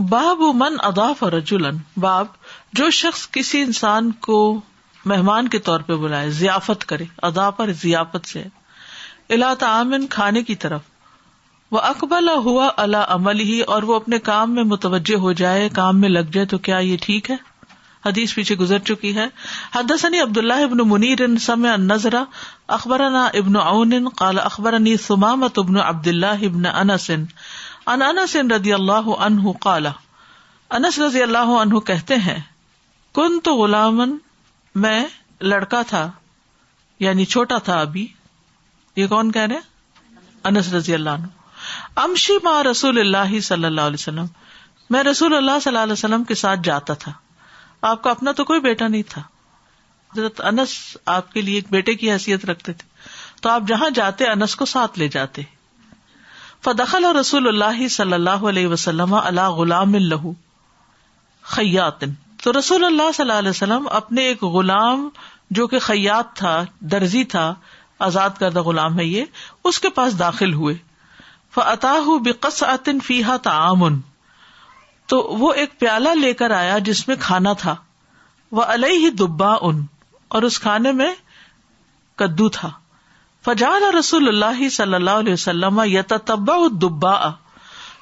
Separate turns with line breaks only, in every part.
باب من اضاف رجلا، باب جو شخص کسی انسان کو مہمان کے طور پہ بلائے، ضیافت کرے، اضاف پر ضیافت سے، الی طعام کھانے کی طرف، واقبل ہوا علی عملہ اور وہ اپنے کام میں متوجہ ہو جائے، کام میں لگ جائے، تو کیا یہ ٹھیک ہے؟ حدیث پیچھے گزر چکی ہے. حدثني عبد الله بن منیر سمع النضر اخبرنا ابن عون قال اخبرني ثمامة بن عبد الله بن انس عن انس رضی اللہ عنہ قال، انس رضی اللہ عنہ کہتے ہیں، كنت غلاما، میں لڑکا تھا، یعنی چھوٹا تھا ابھی. یہ کون کہہ رہے ہیں؟ انس رضی اللہ عنہ. امشی مع رسول اللہ صلی اللہ علیہ وسلم، میں رسول اللہ صلی اللہ علیہ وسلم کے ساتھ جاتا تھا. آپ کا اپنا تو کوئی بیٹا نہیں تھا، حضرت انس آپ کے لیے ایک بیٹے کی حیثیت رکھتے تھے، تو آپ جہاں جاتے انس کو ساتھ لے جاتے. فدخل رسول اللہ صلی اللہ علیہ وسلم علی غلام لہ خیاط، تو رسول اللہ صلی اللہ علیہ وسلم اپنے ایک غلام جو کہ خیاط تھا، درزی تھا، آزاد کردہ غلام ہے یہ، اس کے پاس داخل ہوئے. فأتاہ بقصعۃ فیہا طعام، تو وہ ایک پیالہ لے کر آیا جس میں کھانا تھا. وعلیہ دباء، اور اس کھانے میں کدو تھا. فجعل رسول اللہ صلی اللہ علیہ وسلم یتتبع الدباء،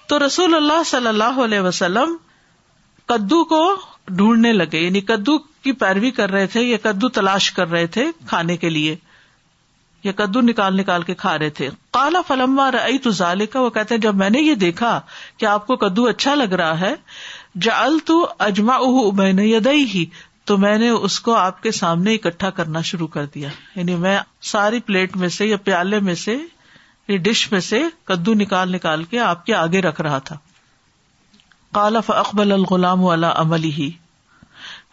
تو رسول اللہ صلی اللہ علیہ وسلم کدو کو ڈھونڈنے لگے، یعنی کدو کی پیروی کر رہے تھے یا کدو تلاش کر رہے تھے کھانے کے لیے، یا کدو نکال کے کھا رہے تھے. قال فلما رأيت ذلك، وہ کہتے ہیں جب میں نے یہ دیکھا کہ آپ کو کدو اچھا لگ رہا ہے، جعلت اجمعه بین یدیہ، تو میں نے اس کو آپ کے سامنے اکٹھا کرنا شروع کر دیا، یعنی میں ساری پلیٹ میں سے یا پیالے میں سے یا ڈش میں سے کدو نکال کے آپ کے آگے رکھ رہا تھا. قال فاقبل الغلام علی عملہ،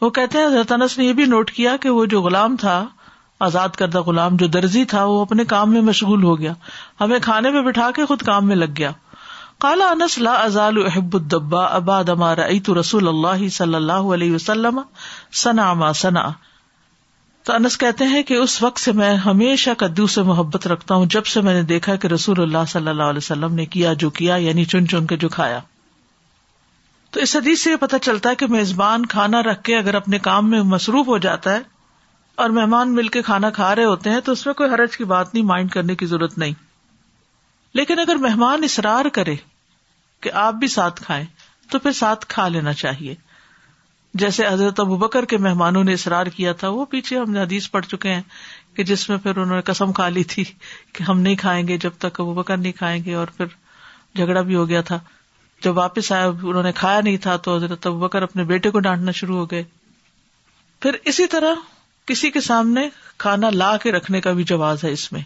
وہ کہتے ہیں حضرت انس نے یہ بھی نوٹ کیا کہ وہ جو غلام تھا، آزاد کردہ غلام جو درزی تھا، وہ اپنے کام میں مشغول ہو گیا، ہمیں کھانے میں بٹھا کے خود کام میں لگ گیا. قال انس لا ازال احب الدباء بعد ما رأيت رسول اللہ صلی اللہ علیہ وسلم صنع ما صنع، تو انس کہتے ہیں کہ اس وقت سے میں ہمیشہ کدو سے محبت رکھتا ہوں جب سے میں نے دیکھا کہ رسول اللہ صلی اللہ علیہ وسلم نے کیا جو کیا، یعنی چن چن کے جو کھایا. تو اس حدیث سے یہ پتہ چلتا ہے کہ میزبان کھانا رکھ کے اگر اپنے کام میں مصروف ہو جاتا ہے اور مہمان مل کے کھانا کھا رہے ہوتے ہیں تو اس میں کوئی حرج کی بات نہیں، مائنڈ کرنے کی ضرورت نہیں. لیکن اگر مہمان اصرار کرے کہ آپ بھی ساتھ کھائیں تو پھر ساتھ کھا لینا چاہیے. جیسے حضرت ابوبکر کے مہمانوں نے اصرار کیا تھا، وہ پیچھے ہم نے حدیث پڑھ چکے ہیں کہ جس میں پھر انہوں نے قسم کھا لی تھی کہ ہم نہیں کھائیں گے جب تک ابوبکر نہیں کھائیں گے، اور پھر جھگڑا بھی ہو گیا تھا. جب واپس آیا انہوں نے کھایا نہیں تھا تو حضرت ابوبکر اپنے بیٹے کو ڈانٹنا شروع ہو گئے. پھر اسی طرح کسی کے سامنے کھانا لا کے رکھنے کا بھی جواز ہے اس میں،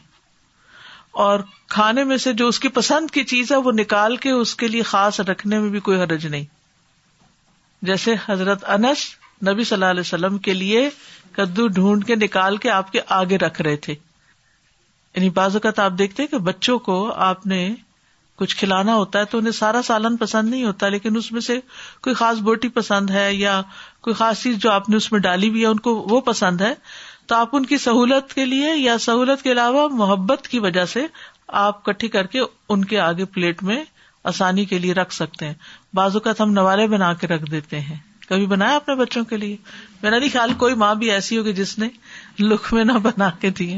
اور کھانے میں سے جو اس کی پسند کی چیز ہے وہ نکال کے اس کے لیے خاص رکھنے میں بھی کوئی حرج نہیں. جیسے حضرت انس نبی صلی اللہ علیہ وسلم کے لیے کدو ڈھونڈ کے نکال کے آپ کے آگے رکھ رہے تھے. یعنی بعض اوقات آپ دیکھتے کہ بچوں کو آپ نے کچھ کھلانا ہوتا ہے تو انہیں سارا سالن پسند نہیں ہوتا، لیکن اس میں سے کوئی خاص بوٹی پسند ہے یا کوئی خاص چیز جو آپ نے اس میں ڈالی ہوئی ہے ان کو وہ پسند ہے، تو آپ ان کی سہولت کے لیے یا سہولت کے علاوہ محبت کی وجہ سے آپ کٹھی کر کے ان کے آگے پلیٹ میں آسانی کے لیے رکھ سکتے ہیں. بعض اوقات ہم نوالے بنا کے رکھ دیتے ہیں. کبھی بنایا اپنے بچوں کے لیے؟ میرا نہیں خیال کوئی ماں بھی ایسی ہوگی جس نے لقمے نہ بنا کے دیے،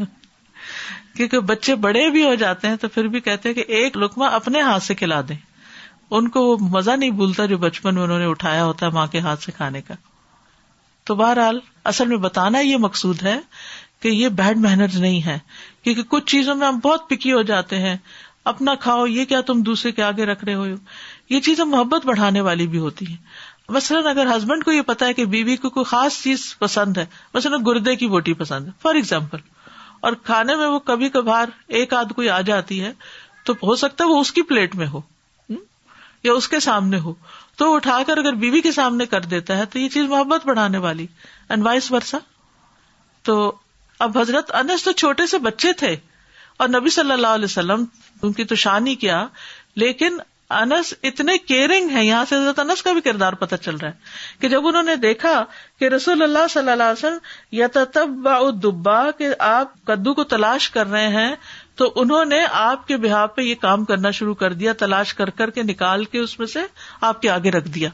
کیونکہ بچے بڑے بھی ہو جاتے ہیں تو پھر بھی کہتے ہیں کہ ایک لقمہ اپنے ہاتھ سے کھلا دیں. ان کو وہ مزہ نہیں بھولتا جو بچپن میں انہوں نے اٹھایا ہوتا ہے ماں کے ہاتھ سے کھانے کا. تو بہرحال اصل میں بتانا یہ مقصود ہے کہ یہ بیڈ مینرز نہیں ہے، کیونکہ کچھ چیزوں میں ہم بہت پکی ہو جاتے ہیں، اپنا کھاؤ، یہ کیا تم دوسرے کے آگے رکھ رہے ہو. یہ چیزیں محبت بڑھانے والی بھی ہوتی ہیں. مثلاً اگر ہسبینڈ کو یہ پتا ہے کہ بیوی کو کوئی خاص چیز پسند ہے، مثلاً گردے کی بوٹی پسند ہے فار ایگزامپل، اور کھانے میں وہ کبھی کبھار ایک آدھ کوئی آ جاتی ہے، تو ہو سکتا ہے وہ اس کی پلیٹ میں ہو یا اس کے سامنے ہو، تو اٹھا کر اگر بیوی کے سامنے کر دیتا ہے تو یہ چیز محبت بڑھانے والی، اینڈ وائس ورسا. تو اب حضرت انس تو چھوٹے سے بچے تھے اور نبی صلی اللہ علیہ وسلم ان کی تو شان ہی کیا، لیکن انس اتنے کیئرنگ ہیں. یہاں سے حضرت انس کا بھی کردار پتہ چل رہا ہے کہ جب انہوں نے دیکھا کہ رسول اللہ صلی اللہ علیہ وسلم یتتبع الدباء، کہ آپ کدو کو تلاش کر رہے ہیں، تو انہوں نے آپ کے بہاف پہ یہ کام کرنا شروع کر دیا, تلاش کر کر کے نکال کے اس میں سے آپ کے آگے رکھ دیا.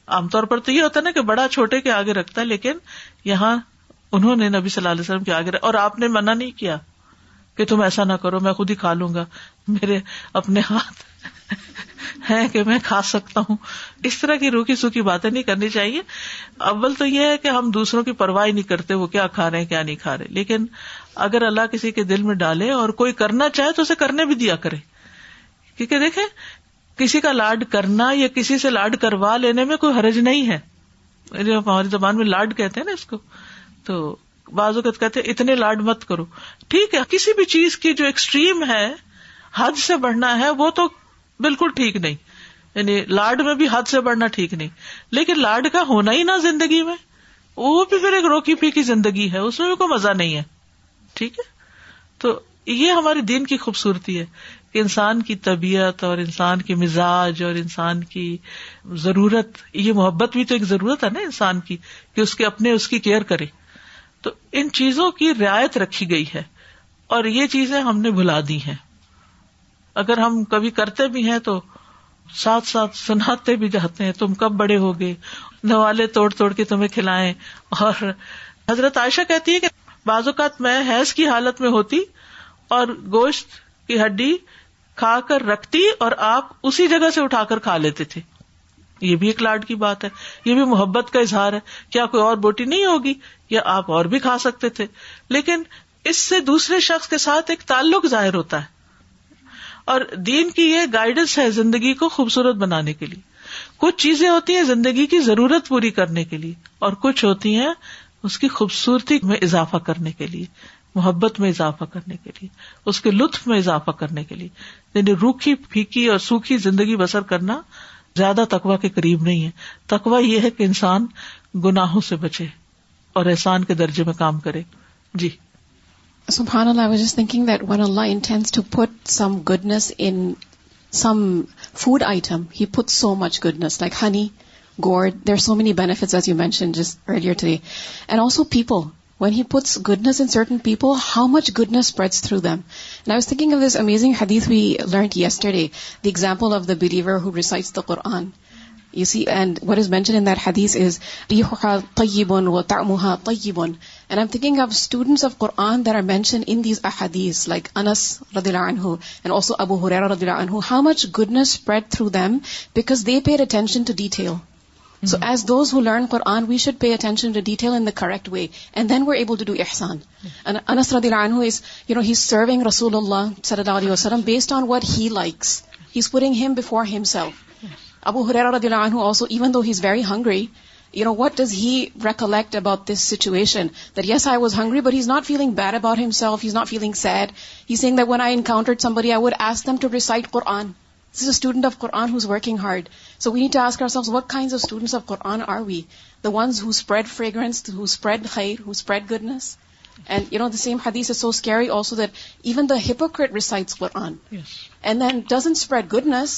عام طور پر تو یہ ہوتا ہے نا کہ بڑا چھوٹے کے آگے رکھتا ہے, لیکن یہاں انہوں نے نبی صلی اللہ علیہ وسلم کے آگے اور آپ نے منع نہیں کیا کہ تم ایسا نہ کرو, میں خود ہی کھا لوں گا, میرے اپنے ہاتھ ہیں کہ میں کھا سکتا ہوں. اس طرح کی روکھی سوکھی باتیں نہیں کرنی چاہیے. اول تو یہ ہے کہ ہم دوسروں کی پرواہ نہیں کرتے وہ کیا کھا رہے ہیں کیا نہیں کھا رہے, لیکن اگر اللہ کسی کے دل میں ڈالے اور کوئی کرنا چاہے تو اسے کرنے بھی دیا کرے. کیونکہ دیکھیں کسی کا لاڈ کرنا یا کسی سے لاڈ کروا لینے میں کوئی حرج نہیں ہے. ہماری زبان میں لاڈ کہتے ہیں نا اس کو, تو بعض اوقات کہتے ہیں اتنے لاڈ مت کرو. ٹھیک ہے, کسی بھی چیز کی جو ایکسٹریم ہے, حد سے بڑھنا ہے, وہ تو بالکل ٹھیک نہیں, یعنی لاڈ میں بھی حد سے بڑھنا ٹھیک نہیں, لیکن لاڈ کا ہونا ہی نہ زندگی میں, وہ بھی پھر ایک روکی پھیکی زندگی ہے, اس میں بھی کوئی مزہ نہیں ہے. ٹھیک ہے, تو یہ ہمارے دین کی خوبصورتی ہے کہ انسان کی طبیعت اور انسان کے مزاج اور انسان کی ضرورت, یہ محبت بھی تو ایک ضرورت ہے نا انسان کی کہ اس کے اپنے اس کی کیئر کرے. تو ان چیزوں کی رعایت رکھی گئی ہے اور یہ چیزیں ہم نے بھلا دی ہیں. اگر ہم کبھی کرتے بھی ہیں تو ساتھ ساتھ سناتے بھی جاتے ہیں, تم کب بڑے ہوگے, نوالے توڑ توڑ کے تمہیں کھلائیں. اور حضرت عائشہ کہتی ہے کہ بعض اوقات میں حیض کی حالت میں ہوتی اور گوشت کی ہڈی کھا کر رکھتی اور آپ اسی جگہ سے اٹھا کر کھا لیتے تھے. یہ بھی ایک لاڈ کی بات ہے, یہ بھی محبت کا اظہار ہے. کیا کوئی اور بوٹی نہیں ہوگی یا آپ اور بھی کھا سکتے تھے, لیکن اس سے دوسرے شخص کے ساتھ ایک تعلق ظاہر ہوتا ہے. اور دین کی یہ گائیڈنس ہے زندگی کو خوبصورت بنانے کے لیے. کچھ چیزیں ہوتی ہیں زندگی کی ضرورت پوری کرنے کے لیے, اور کچھ ہوتی ہیں اس کی خوبصورتی میں اضافہ کرنے کے لیے, محبت میں اضافہ کرنے کے لیے, اس کے لطف میں اضافہ کرنے کے لیے. یعنی روکھی پھیکی اور سوکھی زندگی بسر کرنا زیادہ تقویٰ کے قریب نہیں ہے. تقویٰ یہ ہے کہ انسان گناہوں سے بچے اور احسان کے درجے میں کام کرے. جی
SubhanAllah, I was just thinking that when Allah intends to put some goodness in some food item, He puts so much goodness, like honey, gourd. There are so many benefits, as you mentioned just earlier today. And also people. When He puts goodness in certain people, how much goodness spreads through them. And I was thinking of this amazing hadith we learned yesterday, the example of the believer who recites the Quran. You see, and what is mentioned in that hadith is رِيحُهَا طَيِّبٌ وَطَعْمُهَا طَيِّبٌ. And I'm thinking of students of Quran that are mentioned in these ahadiths, like Anas radhiyallahu anhu and also Abu Hurairah radhiyallahu anhu, how much goodness spread through them because they paid attention to detail. So as those who learn Quran, we should pay attention to detail in the correct way, and then we're able to do ihsan. And Anas radhiyallahu anhu is, he's serving Rasulullah sallallahu alaihi wasallam based on what he likes. He's putting him before himself. Abu Hurairah radhiyallahu anhu also, even though he's very hungry, what does he recollect about this situation? That yes, I was hungry, but he's not feeling bad about himself. He's not feeling sad. He's saying that when I encountered somebody, I would ask them to recite Quran. This is a student of Quran who's working hard. So we need to ask ourselves, what kinds of students of Quran are we? The ones who spread fragrance, who spread khair, who spread goodness. And the same hadith is so scary also that even the hypocrite recites Quran. Yes. And then doesn't spread goodness,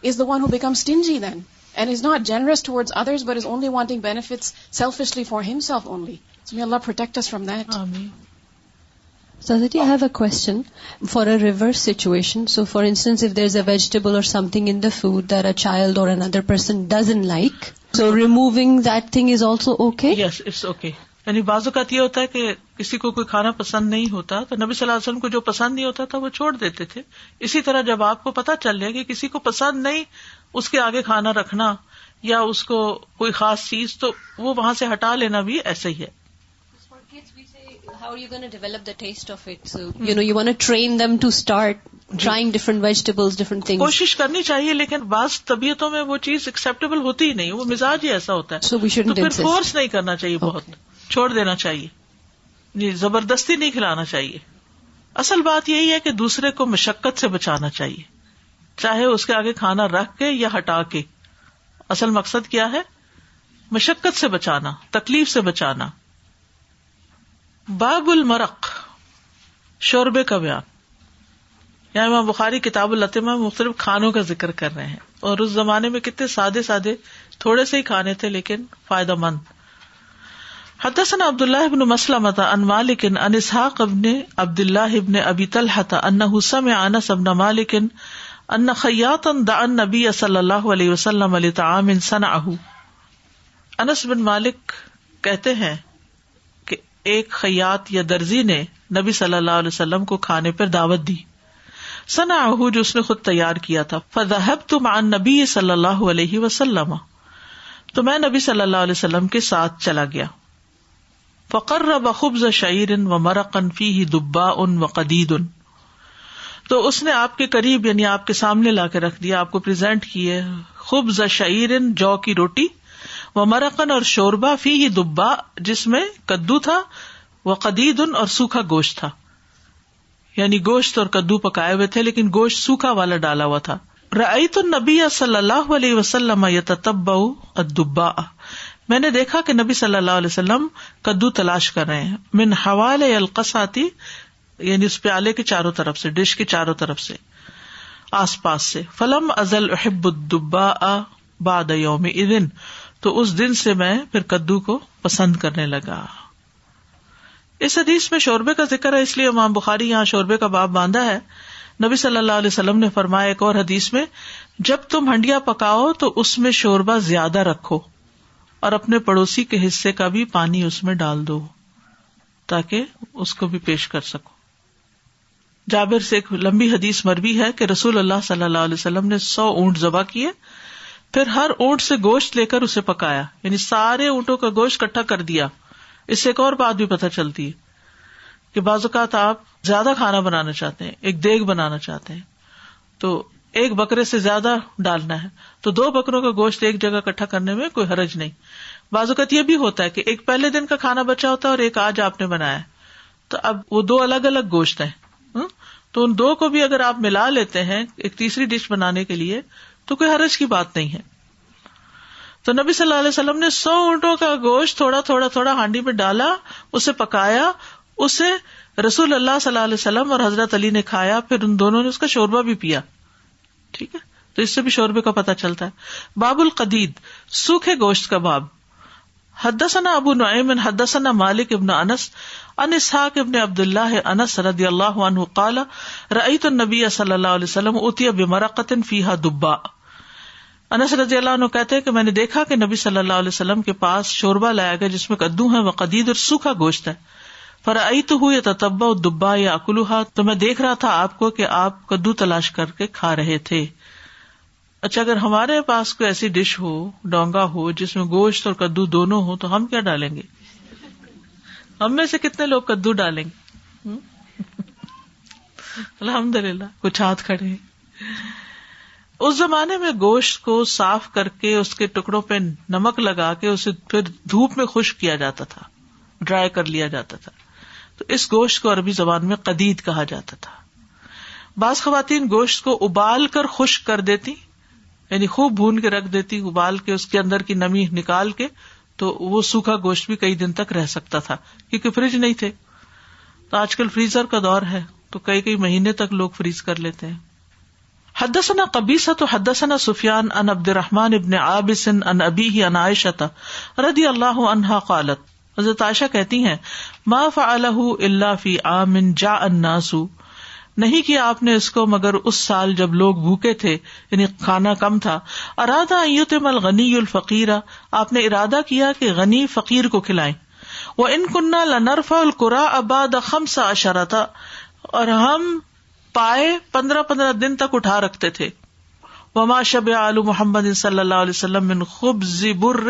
is the one who becomes stingy then, and is not generous towards others, but is only wanting benefits selfishly for himself only. So may Allah protect us from that.
Ameen.
Sadhati, I have a question for a reverse situation. So for instance, if there's a vegetable or something in the food that a child or another person doesn't like, so removing that thing is also okay?
Yes, it's okay. یعنی بعض اوقات یہ ہوتا ہے کہ کسی کو کوئی کھانا پسند نہیں ہوتا تو نبی صلی اللہ علیہ وسلم کو جو پسند نہیں ہوتا تھا وہ چھوڑ دیتے تھے. اسی طرح جب آپ کو پتا چل جائے کہ کسی کو پسند نہیں اس کے آگے کھانا رکھنا یا اس کو کوئی خاص چیز, تو وہ وہاں سے ہٹا لینا بھی ایسے ہی ہے.
For kids we say, how are you going to develop the taste of it? So you want to train them to start trying different vegetables, different things.
کوشش کرنی چاہیے, لیکن بعض طبیعتوں میں وہ چیز ایکسیپٹیبل ہوتی ہی نہیں, وہ مزاج ہی ایسا ہوتا ہے.
So we shouldn't
تو پھر فورس نہیں کرنا چاہیے, بہت چھوڑ دینا چاہیے, جی زبردستی نہیں کھلانا چاہیے. اصل بات یہی ہے کہ دوسرے کو مشقت سے بچانا چاہیے, چاہے اس کے آگے کھانا رکھ کے یا ہٹا کے. اصل مقصد کیا ہے؟ مشقت سے بچانا, تکلیف سے بچانا. باب المرق, شوربے کا بیان. یہاں امام بخاری کتاب الاطعمہ میں مختلف کھانوں کا ذکر کر رہے ہیں, اور اس زمانے میں کتنے سادے سادے تھوڑے سے ہی کھانے تھے لیکن فائدہ مند. حدثنا عبد الله بن مسلمة عن مالك عن اسحاق بن عبد الله بن ابي طلحة انه سمع انس بن مالك ان خياطا دعا النبي صلی اللہ علیہ وسلم لطعام صنعه. انس بن مالک کہتے ہیں کہ ایک خیاط یا درزی نے نبی صلی اللہ علیہ وسلم کو کھانے پر دعوت دی. صنعه جو اس نے خود تیار کیا تھا. فذهبت مع النبي صلی اللہ علیہ وسلم تو میں نبی صلی اللہ علیہ وسلم کے ساتھ چلا گیا. فقرب خبز شعیر ومرقا فیہ دباء وقدید تو اس نے آپ کے قریب یعنی آپ کے سامنے لا کے رکھ دیا, آپ کو پریزنٹ کیے خبز شعیر جو کی روٹی, ومرقا اور شوربہ, فیہ دباء جس میں کدو تھا, وقدید اور سوکھا گوشت تھا, یعنی گوشت اور کدو پکائے ہوئے تھے لیکن گوشت سوکھا والا ڈالا ہوا تھا. رأیت النبی صلی اللہ علیہ وسلم یتتبع الدباء میں نے دیکھا کہ نبی صلی اللہ علیہ وسلم کدو تلاش کر رہے ہیں. من حوال القصاتی یعنی اس پیالے کے چاروں طرف سے, ڈش کے چاروں طرف سے, آس پاس سے. فلم ازل احب الدباء بعد یومئذ تو اس دن سے میں پھر کدو کو پسند کرنے لگا. اس حدیث میں شوربے کا ذکر ہے, اس لیے امام بخاری یہاں شوربے کا باب باندھا ہے. نبی صلی اللہ علیہ وسلم نے فرمایا ایک اور حدیث میں, جب تم ہنڈیا پکاؤ تو اس میں شوربہ زیادہ رکھو اور اپنے پڑوسی کے حصے کا بھی پانی اس میں ڈال دو تاکہ اس کو بھی پیش کر سکو. جابر سے ایک لمبی حدیث مروی ہے کہ رسول اللہ صلی اللہ علیہ وسلم نے 100 اونٹ ذبح کیے, پھر ہر اونٹ سے گوشت لے کر اسے پکایا, یعنی سارے اونٹوں کا گوشت اکٹھا کر دیا. اس سے ایک اور بات بھی پتہ چلتی ہے کہ بعض اوقات آپ زیادہ کھانا بنانا چاہتے ہیں, ایک دیگ بنانا چاہتے ہیں, تو ایک بکرے سے زیادہ ڈالنا ہے تو 2 بکروں کا گوشت ایک جگہ اکٹھا کرنے میں کوئی حرج نہیں. بعض اوقات یہ بھی ہوتا ہے کہ ایک پہلے دن کا کھانا بچا ہوتا ہے اور ایک آج آپ نے بنایا ہے, تو اب وہ 2 الگ الگ گوشت ہیں, تو ان 2 کو بھی اگر آپ ملا لیتے ہیں ایک تیسری ڈش بنانے کے لیے تو کوئی حرج کی بات نہیں ہے. تو نبی صلی اللہ علیہ وسلم نے 100 اونٹوں کا گوشت تھوڑا تھوڑا تھوڑا ہانڈی میں ڈالا, اسے پکایا, اسے رسول اللہ صلی اللہ علیہ وسلم اور حضرت علی نے کھایا, پھر ان دونوں نے اس کا شوربہ بھی پیا. ٹھیک ہے, تو اس سے بھی شوربے کا پتہ چلتا ہے. باب القدید سوکھے گوشت کا باب. حدثنا ابو نعیم حدثنا مالک ابن انس عن اسحاق ابن عبد الله انس رضی اللہ عنہ قال رأیت النبی صلی اللہ علیہ وسلم اتي بمرقۃ فیہا دباء. انس رضی اللہ عنہ کہتے ہیں کہ میں نے دیکھا کہ نبی صلی اللہ علیہ وسلم کے پاس شوربہ لایا گیا جس میں کدو ہے, وقدید اور سوکھا گوشت ہے. فرأیتہ یتتبع الدباء یاکلها تو میں دیکھ رہا تھا آپ کو کہ آپ کدو تلاش کر کے کھا رہے تھے. اچھا, اگر ہمارے پاس کوئی ایسی ڈش ہو, ڈونگا ہو جس میں گوشت اور کدو دونوں ہو تو ہم کیا ڈالیں گے؟ ہم میں سے کتنے لوگ کدو ڈالیں گے؟ الحمدللہ کچھ ہاتھ کھڑے. اس زمانے میں گوشت کو صاف کر کے اس کے ٹکڑوں پہ نمک لگا کے اسے پھر دھوپ میں خشک کیا جاتا تھا, ڈرائی کر لیا جاتا تھا, تو اس گوشت کو عربی زبان میں قدید کہا جاتا تھا. بعض خواتین گوشت کو ابال کر خشک کر دیتی, یعنی خوب بھون کے رکھ دیتی, ابال کے اس کے اندر کی نمی نکال کے, تو وہ سوکھا گوشت بھی کئی دن تک رہ سکتا تھا کیونکہ فریج نہیں تھے. تو آج کل فریزر کا دور ہے تو کئی مہینے تک لوگ فریز کر لیتے ہیں. حدثنا قبیصة حدثنا سفیان عن عبد الرحمن ابن عابس عن ابیہ عن عائشۃ رضی اللہ عنہا قالت, حضرت عائشہ کہتی ہیں ما فعلہ الا فی عام جاء الناس نہیں کیا آپ نے اس کو مگر اس سال جب لوگ بھوکے تھے, یعنی کھانا کم تھا. ارادہ ان یطعم الغنی الفقیر آپ نے ارادہ کیا کہ غنی فقیر کو کھلائیں. وان کنا لنرفع القراء بعد 15 اور ہم پائے 15 دن تک اٹھا رکھتے تھے. وما شبع آل محمد صلی اللہ علیہ وسلم من خبز بر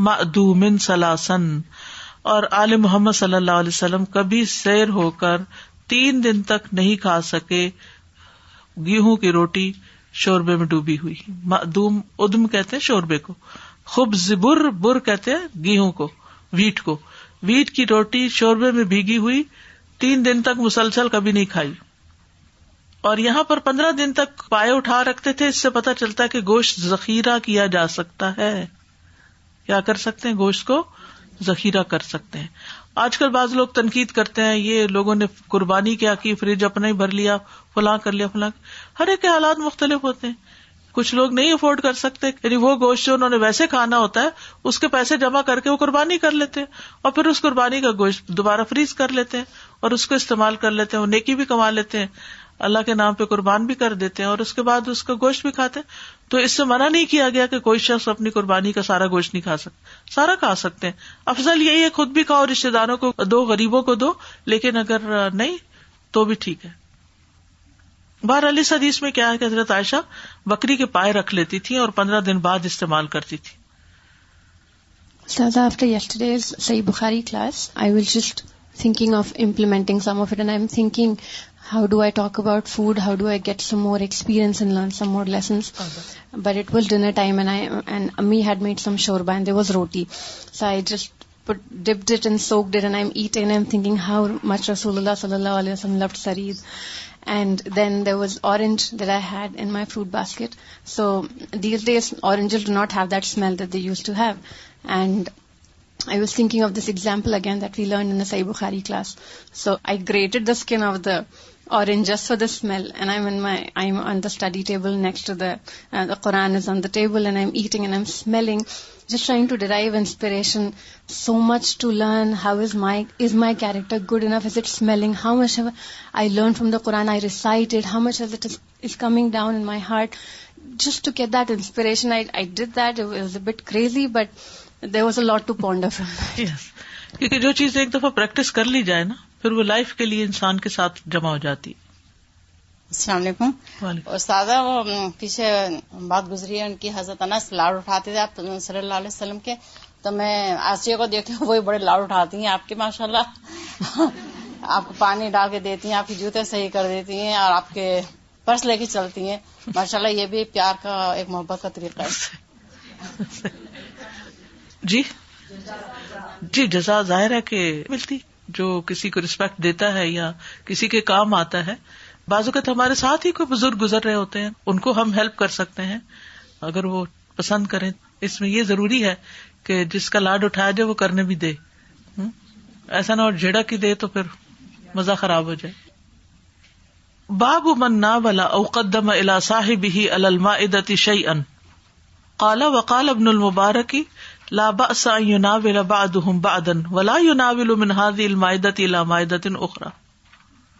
معدوم ثلاثا اور آل محمد صلی اللہ علیہ وسلم کبھی سیر ہو کر 3 دن تک نہیں کھا سکے گیہوں کی روٹی شوربے میں ڈوبی ہوئی. معدوم ادم کہتے ہیں شوربے کو, خبز بر کہتے ہیں گیہوں کو, ویٹ کو. ویٹ کی روٹی شوربے میں بھیگی ہوئی 3 دن تک مسلسل کبھی نہیں کھائی. اور یہاں پر 15 دن تک پائے اٹھا رکھتے تھے. اس سے پتہ چلتا ہے کہ گوشت ذخیرہ کیا جا سکتا ہے. کیا کر سکتے ہیں؟ گوشت کو ذخیرہ کر سکتے ہیں. آج کل بعض لوگ تنقید کرتے ہیں یہ لوگوں نے قربانی کیا کی, فریج اپنا ہی بھر لیا, فلاں کر لیا فلاں. ہر ایک کے حالات مختلف ہوتے ہیں. کچھ لوگ نہیں افورڈ کر سکتے، یعنی وہ گوشت جو انہوں نے ویسے کھانا ہوتا ہے اس کے پیسے جمع کر کے وہ قربانی کر لیتے ہیں، اور پھر اس قربانی کا گوشت دوبارہ فریز کر لیتے ہیں اور اس کو استعمال کر لیتے ہیں، وہ نیکی بھی کما لیتے ہیں، اللہ کے نام پہ قربان بھی کر دیتے ہیں اور اس کے بعد اس کا گوشت بھی کھاتے ہیں. تو اس سے منع نہیں کیا گیا کہ کوئی شخص اپنی قربانی کا سارا گوشت نہیں کھا سکتا، سارا کھا سکتے ہیں. افضل یہی ہے خود بھی کھاؤ، رشتے داروں کو دو، غریبوں کو دو، لیکن اگر نہیں تو بھی ٹھیک ہے. بہرحال اس حدیث میں کیا ہے کہ حضرت عائشہ بکری کے پائے رکھ لیتی تھی اور 15 دن بعد استعمال کرتی تھی.
Ustaza, after yesterday's Sahih Bukhari class, I was just thinking of implementing some of it, and I'm thinking, how do I talk about food? How do I get some more experience and learn some more lessons? But it was dinner time, and Ammi had made some shorba, and there was roti. So I just dipped it and soaked it, and I'm eating, and I'm thinking how much Rasulullah sallallahu alaihi wasallam loved sarid. And then there was orange that I had in my fruit basket. So these days oranges do not have that smell that they used to have. And I was thinking of this example again that we learned in the Sahih Bukhari class. So I grated the skin of the orange just for the smell, and I'm on the study table next to the Quran is on the table, and I'm eating and I'm smelling, just trying to derive inspiration. So much to learn. How is my character good enough? Is it smelling? How much have I learned from the Quran? I recited. How much of it is coming down in my heart? Just to get that inspiration, I did that. It was a bit crazy, but there was a lot to ponder from that.
Yes. کیونکہ جو چیز ایک دفعہ practice کر لی جائے نا پھر وہ لائف کے لیے انسان کے ساتھ جمع ہو جاتی.
السلام علیکم. استاذہ وہ پیچھے بات گزری ہے ان کی، حضرت انس لاڑ اٹھاتے تھے آپ صلی اللہ علیہ وسلم کے، تو میں آسیہ کو دیکھتی ہوں وہی بڑے لاڑ اٹھاتی ہیں آپ کے، ماشاء اللہ آپ کو پانی ڈال کے دیتی ہیں، آپ کے جوتے صحیح کر دیتی ہیں اور آپ کے پرس لے کے چلتی ہیں. ماشاء اللہ یہ بھی پیار کا ایک محبت کا طریقہ ہے.
جی جزا ظاہر ہے کہ ملتی، جو کسی کو رسپیکٹ دیتا ہے یا کسی کے کام آتا ہے. بعض اوقات ہمارے ساتھ ہی کوئی بزرگ گزر رہے ہوتے ہیں، ان کو ہم ہیلپ کر سکتے ہیں اگر وہ پسند کریں. اس میں یہ ضروری ہے کہ جس کا لاڈ اٹھایا جائے وہ کرنے بھی دے، ایسا نہ اور جھڑک ہی دے تو پھر مزہ خراب ہو جائے. باب من ناول او قدم الى صاحبه على المائدة شيئا. قال وقال ابن المبارك لا بأس ان يناول بعضهم بعضا ولا يناول من هذه المائدة الى مائدة اخرى.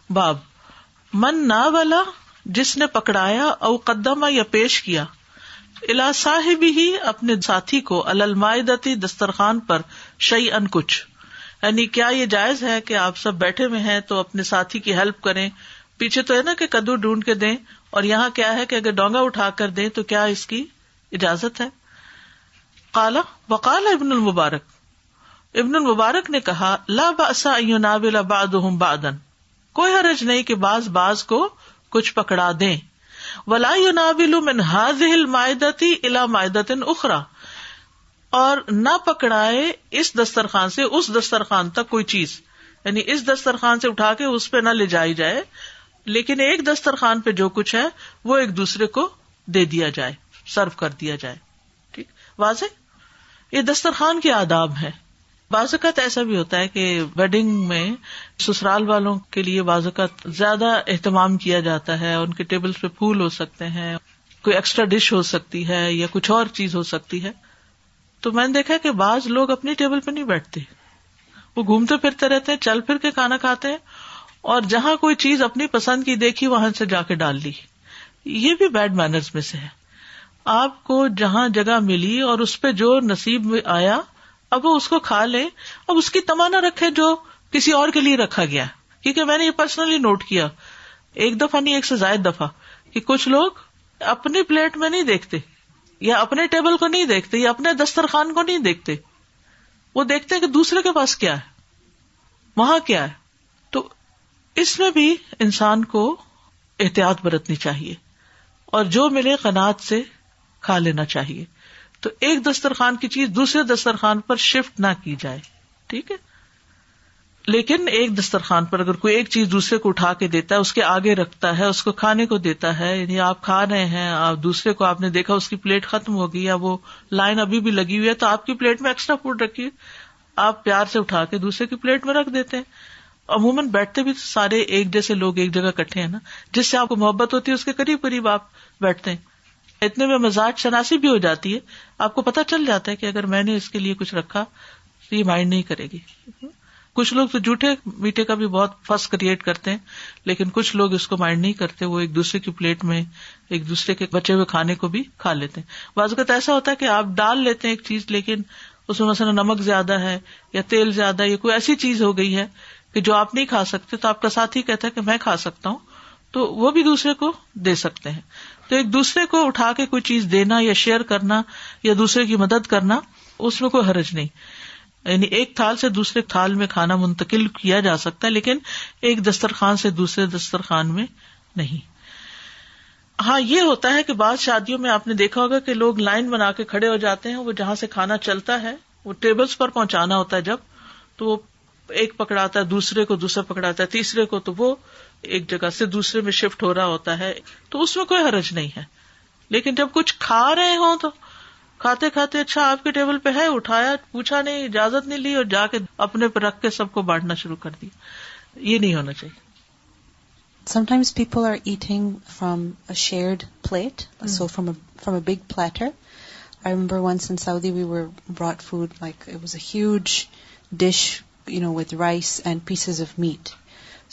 باب من ناول جس نے پکڑایا، او قدم یا پیش کیا، الى صاحبه اپنے ساتھی کو، علی المائدة دسترخوان پر، شیئا کچھ. یعنی کیا یہ جائز ہے کہ آپ سب بیٹھے ہوئے ہیں تو اپنے ساتھی کی ہیلپ کریں؟ پیچھے تو ہے نا کہ کدو ڈھونڈ کے دیں، اور یہاں کیا ہے کہ اگر ڈونگا اٹھا کر دیں تو کیا اس کی اجازت ہے؟ قال وقال ابن المبارک، ابن المبارک نے کہا لا بأس ان يناول بعضهم بعضا، کوئی حرج نہیں کہ بعض کو کچھ پکڑا دیں. ولا يناول من هذه المائدة الى مائدة اخرى، اور نہ پکڑائے اس دسترخوان سے اس دسترخوان تک کوئی چیز، یعنی اس دسترخوان سے اٹھا کے اس پہ نہ لے جائی جائے، لیکن ایک دسترخوان پہ جو کچھ ہے وہ ایک دوسرے کو دے دیا جائے، سرو کر دیا جائے. ٹھیک واضح؟ یہ دسترخوان کے آداب ہیں. بعض اوقات ایسا بھی ہوتا ہے کہ ویڈنگ میں سسرال والوں کے لیے بعض اوقات زیادہ اہتمام کیا جاتا ہے، ان کے ٹیبل پہ پھول ہو سکتے ہیں، کوئی ایکسٹرا ڈش ہو سکتی ہے یا کچھ اور چیز ہو سکتی ہے. تو میں نے دیکھا کہ بعض لوگ اپنی ٹیبل پہ نہیں بیٹھتے، وہ گھومتے پھرتے رہتے ہیں، چل پھر کے کھانا کھاتے ہیں، اور جہاں کوئی چیز اپنی پسند کی دیکھی وہاں سے جا کے ڈال لی. یہ بھی بیڈ مینرز میں سے ہے. آپ کو جہاں جگہ ملی اور اس پہ جو نصیب میں آیا اب وہ اس کو کھا لے، اب اس کی تمنا نہ رکھے جو کسی اور کے لیے رکھا گیا. کیونکہ میں نے یہ پرسنلی نوٹ کیا، ایک دفعہ نہیں، ایک سے زائد دفعہ، کہ کچھ لوگ اپنی پلیٹ میں نہیں دیکھتے، یا اپنے ٹیبل کو نہیں دیکھتے، یا اپنے دسترخوان کو نہیں دیکھتے، وہ دیکھتے ہیں کہ دوسرے کے پاس کیا ہے، وہاں کیا ہے. تو اس میں بھی انسان کو احتیاط برتنی چاہیے، اور جو ملے قناعت سے کھا لینا چاہیے. تو ایک دسترخوان کی چیز دوسرے دسترخوان پر شفٹ نہ کی جائے، ٹھیک ہے. لیکن ایک دسترخوان پر اگر کوئی ایک چیز دوسرے کو اٹھا کے دیتا ہے، اس کے آگے رکھتا ہے، اس کو کھانے کو دیتا ہے، یعنی آپ کھا رہے ہیں، آپ دوسرے کو آپ نے دیکھا اس کی پلیٹ ختم ہو گئی یا وہ لائن ابھی بھی لگی ہوئی ہے، تو آپ کی پلیٹ میں ایکسٹرا فوڈ رکھی، آپ پیار سے اٹھا کے دوسرے کی پلیٹ میں رکھ دیتے ہیں. عموماً بیٹھتے بھی سارے ایک جیسے لوگ ایک جگہ اکٹھے ہیں نا، جس سے آپ کو محبت ہوتی ہے اس کے قریب قریب آپ بیٹھتے ہیں. اتنے میں مزاج شناسی بھی ہو جاتی ہے، آپ کو پتہ چل جاتا ہے کہ اگر میں نے اس کے لیے کچھ رکھا تو یہ مائنڈ نہیں کرے گی. کچھ لوگ تو جھوٹے میٹھے کا بھی بہت فس کریٹ کرتے ہیں، لیکن کچھ لوگ اس کو مائنڈ نہیں کرتے، وہ ایک دوسرے کی پلیٹ میں ایک دوسرے کے بچے ہوئے کھانے کو بھی کھا لیتے ہیں. بعض اوقات ایسا ہوتا ہے کہ آپ ڈال لیتے ہیں ایک چیز، لیکن اس میں مثلا نمک زیادہ ہے یا تیل زیادہ ہے یا کوئی ایسی چیز ہو گئی ہے کہ جو آپ نہیں کھا سکتے، تو آپ کا ساتھی کہتا ہے کہ میں کھا سکتا ہوں، تو وہ بھی دوسرے کو دے سکتے ہیں. تو ایک دوسرے کو اٹھا کے کوئی چیز دینا یا شیئر کرنا یا دوسرے کی مدد کرنا، اس میں کوئی حرج نہیں. یعنی ایک تھال سے دوسرے تھال میں کھانا منتقل کیا جا سکتا ہے، لیکن ایک دسترخوان سے دوسرے دسترخوان میں نہیں. ہاں یہ ہوتا ہے کہ بعض شادیوں میں آپ نے دیکھا ہوگا کہ لوگ لائن بنا کے کھڑے ہو جاتے ہیں، وہ جہاں سے کھانا چلتا ہے وہ ٹیبلز پر پہنچانا ہوتا ہے جب، تو وہ ایک پکڑاتا ہے دوسرے کو، دوسرا پکڑاتا ہے تیسرے کو، تو وہ ایک جگہ سے دوسرے میں شفٹ ہو رہا ہوتا ہے، تو اس میں کوئی حرج نہیں ہے. لیکن جب کچھ کھا رہے ہوں تو کھاتے کھاتے اچھا آپ کے ٹیبل پہ ہے، اٹھایا، پوچھا نہیں، اجازت نہیں لی اور جا کے اپنے پہ رکھ کے سب کو بانٹنا شروع کر دیا، یہ نہیں ہونا چاہیے.
Sometimes people are eating from a shared plate, so from a big platter. I remember once in Saudi we were brought food, like it was a huge dish, with rice and pieces of meat.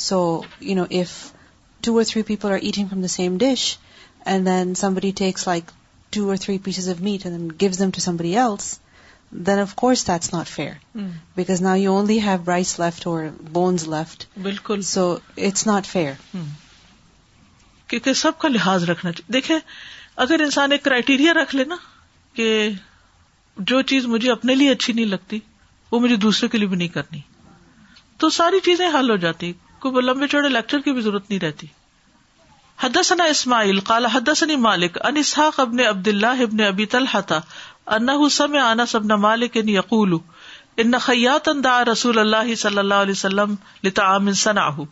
So, if 2 or 3 people are eating from the same dish and then somebody takes like 2 or 3 pieces of meat and then gives them to somebody else, then of course that's not fair. Because now you only have rice left or bones left.
بالکل.
So it's not fair.
کیونکہ سب کا لحاظ رکھنا چاہیے. دیکھیں اگر انسان ایک کرائیٹیریا رکھ لے نا کہ جو چیز مجھے اپنے لیے اچھی نہیں لگتی وہ مجھے دوسرے کے لیے بھی نہیں کرنی، تو ساری چیزیں حل ہو جاتی، کوئی لمبے چوڑے لیکچر کی بھی ضرورت نہیں رہتی. حدثنا اسماعیل قال حدثني مالک عن اسحاق ابن عبد الله ابن ابي طلحة انه سمع انس بن مالک يقول ان خياطا دعا رسول الله صلی اللہ علیہ وسلم لطعام صنعه.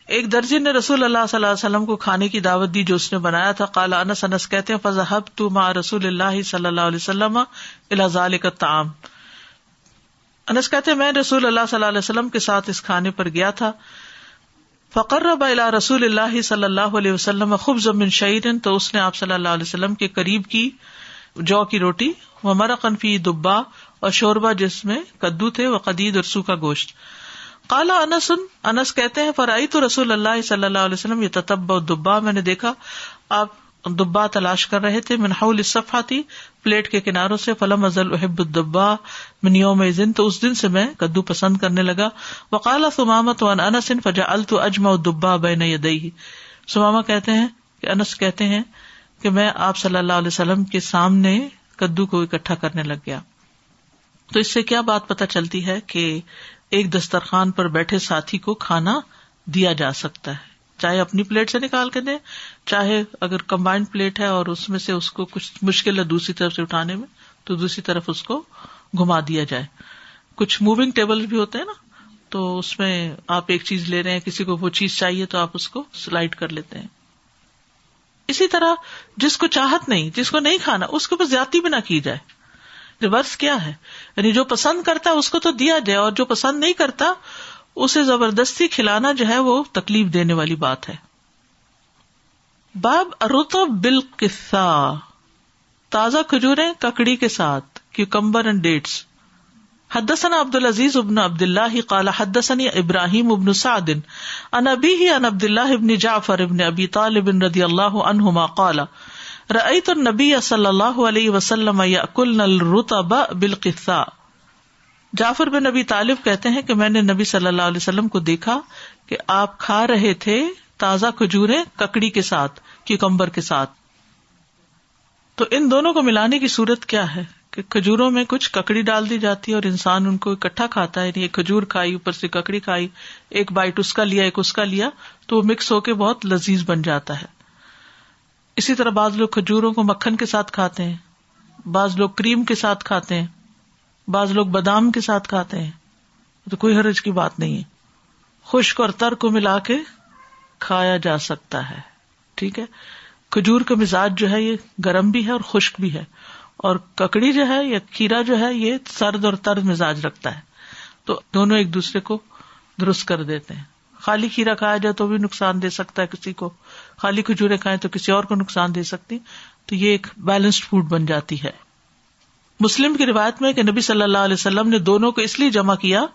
ایک درزی نے رسول اللہ صلی اللہ علیہ وسلم کو کھانے کی دعوت دی جو اس نے بنایا تھا. قال انس کہتے ہیں فذهبت مع رسول اللہ صلی اللہ علیہ وسلم الى ذلك الطعام. انس کہتے ہیں میں رسول اللہ صلی اللہ علیہ وسلم کے ساتھ اس کھانے پر گیا تھا. فقرب الى رسول اللہ صلی اللہ علیہ وسلم خبزا من شعیر، تو اس نے آپ صلی اللہ علیہ وسلم کے قریب کی جو کی روٹی، ومرقا فی دبا، اور شوربہ جس میں کدو تھے، وقدید، اور سوکھا گوشت. قال انس کہتے ہیں فرأیت رسول اللہ صلی اللہ علیہ وسلم یتتبع الدبا، میں نے دیکھا آپ دبا تلاش کر رہے تھے، من حول الصفحة، پلیٹ کے کناروں سے. فلم ازل احب الدبا من یومئذ، تو اس دن سے میں کدو پسند کرنے لگا. وقال ثمامة عن انس فجعلت اجمع الدبا بین یدیہ. ثمامہ کہتے ہیں کہ انس کہتے ہیں کہ میں آپ صلی اللہ علیہ وسلم کے سامنے کدو کو اکٹھا کرنے لگ گیا. تو اس سے کیا بات پتہ چلتی ہے کہ ایک دسترخوان پر بیٹھے ساتھی کو کھانا دیا جا سکتا ہے، چاہے اپنی پلیٹ سے نکال کے دیں، چاہے اگر کمبائنڈ پلیٹ ہے اور اس میں سے اس کو کچھ مشکل ہے دوسری طرف سے اٹھانے میں تو دوسری طرف اس کو گھما دیا جائے. کچھ موونگ ٹیبل بھی ہوتے ہیں نا، تو اس میں آپ ایک چیز لے رہے ہیں، کسی کو وہ چیز چاہیے تو آپ اس کو سلائڈ کر لیتے ہیں. اسی طرح جس کو چاہت نہیں، جس کو نہیں کھانا، اس کے اوپر زیادتی بھی نہ کی جائے. ریورس کیا ہے، یعنی جو پسند کرتا ہے اس کو تو دیا جائے، اور جو پسند نہیں کرتا اسے زبردستی کھلانا جو ہے وہ تکلیف دینے والی بات ہے. باب الرطب بالقثاء، تازہ کھجوریں ککڑی کے ساتھ، کیوکمبر اینڈ ڈیٹس. حدثنا عبد العزیز بن عبد اللہ قال حدثني ابراہیم بن سعد عن ابیہ عن عبد اللہ بن جعفر بن ابی طالب رضی اللہ عنہما قال رأیت النبی صلی اللہ علیہ وسلم یأکلن الرطب بالقثاء. جعفر بن ابی طالب کہتے ہیں کہ میں نے نبی صلی اللہ علیہ وسلم کو دیکھا کہ آپ کھا رہے تھے تازہ کھجوریں ککڑی کے ساتھ، کیوکمبر کے ساتھ. تو ان دونوں کو ملانے کی صورت کیا ہے کہ کھجوروں میں کچھ ککڑی ڈال دی جاتی ہے اور انسان ان کو اکٹھا کھاتا ہے، یعنی ایک کھجور کھائی اوپر سے ککڑی کھائی، ایک بائٹ اس کا لیا ایک اس کا لیا، تو وہ مکس ہو کے بہت لذیذ بن جاتا ہے. اسی طرح بعض لوگ کھجوروں کو مکھن کے ساتھ کھاتے ہیں، بعض لوگ کریم کے ساتھ کھاتے ہیں، بعض لوگ بادام کے ساتھ کھاتے ہیں، تو کوئی حرج کی بات نہیں ہے. خشک اور تر کو ملا کے کھایا جا سکتا ہے. ٹھیک ہے، کھجور کا مزاج جو ہے یہ گرم بھی ہے اور خشک بھی ہے، اور ککڑی جو ہے یا کھیرا جو ہے یہ سرد اور تر مزاج رکھتا ہے، تو دونوں ایک دوسرے کو درست کر دیتے ہیں. خالی کھیرا کھایا جائے تو بھی نقصان دے سکتا ہے کسی کو، خالی کھجوریں کھائیں تو کسی اور کو نقصان دے سکتی. تو یہ ایک بیلنسڈ فوڈ بن جاتی ہے. مسلم کی روایت میں کہ نبی صلی اللہ علیہ وسلم نے دونوں کو اس لیے جمع کیا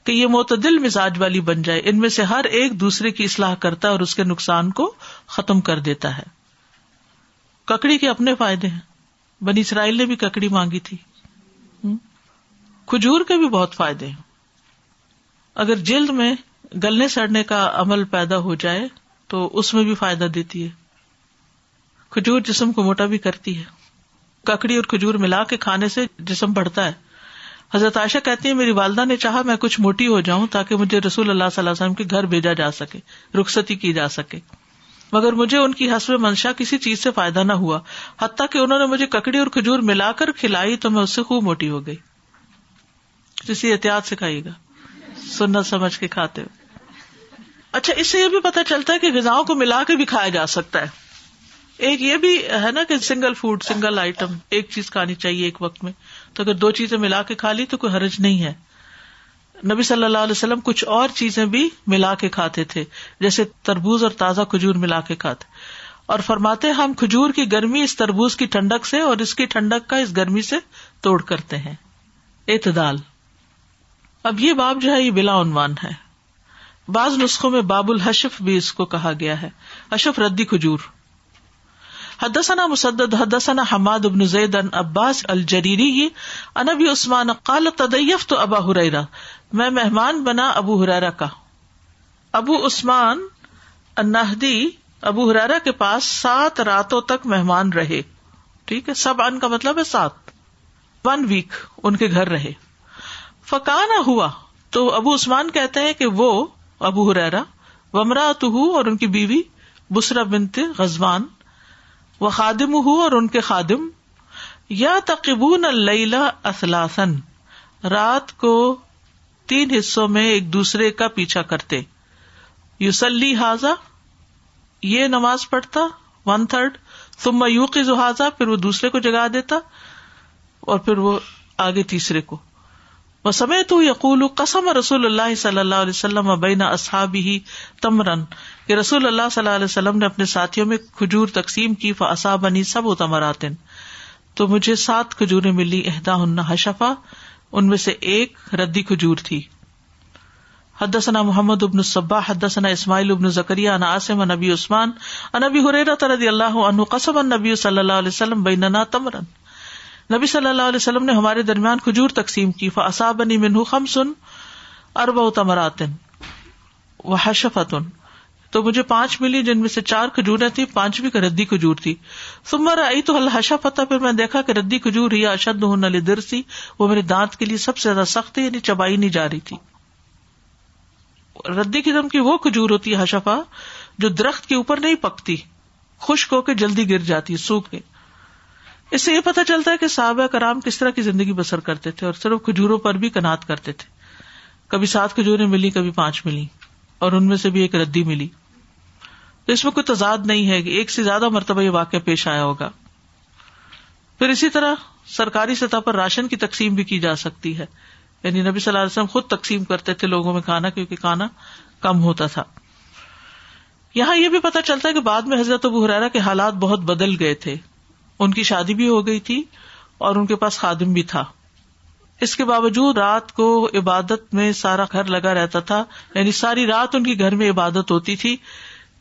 کہ یہ معتدل مزاج والی بن جائے. ان میں سے ہر ایک دوسرے کی اصلاح کرتا ہے اور اس کے نقصان کو ختم کر دیتا ہے. ککڑی کے اپنے فائدے ہیں. بنی اسرائیل نے بھی ککڑی مانگی تھی. کھجور کے بھی بہت فائدے ہیں. اگر جلد میں گلنے سڑنے کا عمل پیدا ہو جائے تو اس میں بھی فائدہ دیتی ہے. کھجور جسم کو موٹا بھی کرتی ہے. ککڑی اور کھجور ملا کے کھانے سے جسم بڑھتا ہے. حضرت عائشہ کہتی ہے میری والدہ نے چاہا میں کچھ موٹی ہو جاؤں تاکہ مجھے رسول اللہ صلی اللہ علیہ وسلم کے گھر بھیجا جا سکے, رخصتی کی جا سکے, مگر مجھے ان کی حسب منشا کسی چیز سے فائدہ نہ ہوا, حتیٰ کہ انہوں نے مجھے ککڑی اور کھجور ملا کر کھلائی تو میں اس سے خوب موٹی ہو گئی. کسی احتیاط سے کھائیے گا, سنت سمجھ کے کھاتے ہوئے. اچھا, اس سے یہ بھی پتہ چلتا ہے کہ غذاؤں کو ملا کے بھی کھایا جا سکتا ہے. ایک یہ بھی ہے نا کہ سنگل فوڈ, سنگل آئٹم, ایک چیز کھانی چاہیے ایک وقت میں, تو اگر دو چیزیں ملا کے کھا لی تو کوئی حرج نہیں ہے. نبی صلی اللہ علیہ وسلم کچھ اور چیزیں بھی ملا کے کھاتے تھے, جیسے تربوز اور تازہ کھجور ملا کے کھاتے, اور فرماتے ہم کھجور کی گرمی اس تربوز کی ٹھنڈک سے اور اس کی ٹھنڈک کا اس گرمی سے توڑ کرتے ہیں. اعتدال. اب یہ باب جو ہے یہ بلا عنوان ہے. بعض نسخوں میں باب الحشف بھی اس کو کہا گیا ہے. حشف ردی کھجور. حدثنا مسدد حدثنا حماد بن زید عن عباس الجریری عن ابی عثمان قال تضیفت ابا ہریرہ, میں مہمان بنا ابو ہریرہ کا. ابو عثمان النہدی ابو ہریرہ کے پاس 7 راتوں تک مہمان رہے. ٹھیک ہے, 7 کا مطلب ہے 7, 1 ویک ان کے گھر رہے. فکانا ہوا, تو ابو عثمان کہتے ہیں کہ وہ ابو ہریرہ وامرأتہ اور ان کی بیوی بسرہ بنت غزوان وخادمہ اور ان کے خادم یعتقبون اللیل اثلاثا, رات کو 3 حصوں میں ایک دوسرے کا پیچھا کرتے. یصلی ھذا, یہ نماز پڑھتا 1/3, ثم یوقظ ھذا, پھر وہ دوسرے کو جگا دیتا اور پھر وہ آگے تیسرے کو. وسمعت یقول قسم رسول اللہ صلی اللہ علیہ وسلم بین اصحابہ تمرا, کہ رسول اللہ صلی اللہ علیہ وسلم نے اپنے ساتھیوں میں کھجور تقسیم کی. فاصابنی 7 تمرات, تو مجھے 7 کھجوریں ملی. احداہن حشفہ, ان میں سے ایک ردی کھجور تھی. حدثنا محمد بن الصباح حدثنا اسماعیل بن زکریا عن عاصم عن ابی عثمان عن ابی ہریرہ رضی اللہ عنہ قسم النبی صلی اللہ علیہ وسلم بیننا تمرا, نبی صلی اللہ علیہ وسلم نے ہمارے درمیان کھجور تقسیم کی. فاصابنی منہ 5 4 تمرات وحشفۃ, تو مجھے 5 ملی جن میں سے 4 کھجوریں تھی, 5ویں کا ردی کھجور تھی. ثم رأیت الحشفۃ, پھر میں دیکھا کہ ردی کھجور ہی اشدہن لضرسی, وہ میرے دانت کے لیے سب سے زیادہ سخت ہے, یعنی چبائی نہیں جا رہی تھی. ردی قسم کی وہ کھجور ہوتی ہے حشفہ جو درخت کے اوپر نہیں پکتی, خشک ہو کے جلدی گر جاتی ہے, سوکھ کے. اس سے یہ پتہ چلتا ہے کہ صحابہ کرام کس طرح کی زندگی بسر کرتے تھے اور صرف کھجوروں پر بھی قناعت کرتے تھے. کبھی 7 کھجوریں ملی, کبھی 5 ملی, اور ان میں سے بھی ایک ردی ملی. تو اس میں کوئی تضاد نہیں ہے کہ ایک سے زیادہ مرتبہ یہ واقعہ پیش آیا ہوگا. پھر اسی طرح سرکاری سطح پر راشن کی تقسیم بھی کی جا سکتی ہے, یعنی نبی صلی اللہ علیہ وسلم خود تقسیم کرتے تھے لوگوں میں کھانا, کیونکہ کھانا کم ہوتا تھا. یہاں یہ بھی پتہ چلتا ہے کہ بعد میں حضرت ابو ہریرہ کے حالات بہت بدل گئے تھے. ان کی شادی بھی ہو گئی تھی اور ان کے پاس خادم بھی تھا. اس کے باوجود رات کو عبادت میں سارا گھر لگا رہتا تھا, یعنی ساری رات ان کی گھر میں عبادت ہوتی تھی.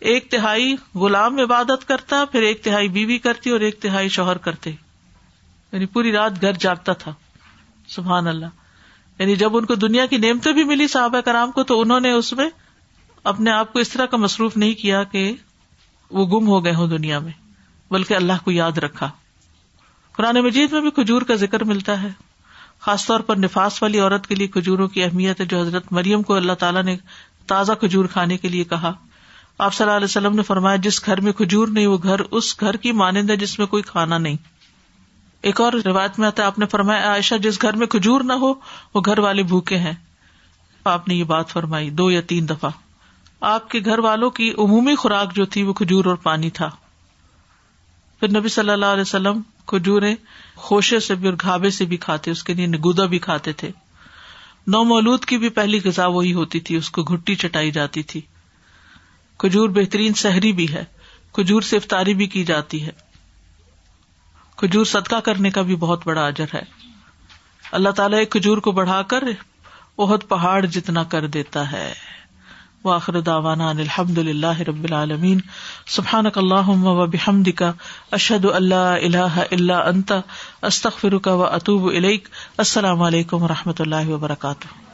1/3 غلام عبادت کرتا, پھر 1/3 بیوی کرتی اور 1/3 شوہر کرتے, یعنی پوری رات گھر جاگتا تھا. سبحان اللہ. یعنی جب ان کو دنیا کی نعمتیں بھی ملی صحابہ کرام کو, تو انہوں نے اس میں اپنے آپ کو اس طرح کا مصروف نہیں کیا کہ وہ گم ہو گئے ہوں دنیا میں, بلکہ اللہ کو یاد رکھا. قرآن مجید میں بھی کھجور کا ذکر ملتا ہے, خاص طور پر نفاس والی عورت کے لیے کھجوروں کی اہمیت ہے, جو حضرت مریم کو اللہ تعالیٰ نے تازہ کھجور کھانے کے لیے کہا. آپ صلی اللہ علیہ وسلم نے فرمایا جس گھر میں کھجور نہیں وہ گھر اس گھر کی مانند ہے جس میں کوئی کھانا نہیں. ایک اور روایت میں آتا ہے آپ نے فرمایا عائشہ جس گھر میں کھجور نہ ہو وہ گھر والے بھوکے ہیں. آپ نے یہ بات فرمائی 2 یا 3 دفعہ. آپ کے گھر والوں کی عمومی خوراک جو تھی وہ کھجور اور پانی تھا. پھر نبی صلی اللہ علیہ وسلم کھجوریں خوشے سے بھی اور گھابے سے بھی کھاتے, اس کے لیے نگودا بھی کھاتے تھے. نومولود کی بھی پہلی غذا وہی ہوتی تھی, اس کو گھٹی چٹائی جاتی تھی. کھجور بہترین سحری بھی ہے, کھجور سے افطاری بھی کی جاتی ہے. کھجور صدقہ کرنے کا بھی بہت بڑا اجر ہے. اللہ تعالیٰ ایک کھجور کو بڑھا کر احد پہاڑ جتنا کر دیتا ہے. وآخر دعوانا ان الحمد للہ رب العالمین. سبحانک اللہم وبحمدک اشہد ان لا الہ الا انت استغفرک واتوب الیک. السلام علیکم ورحمۃ اللہ وبرکاتہ.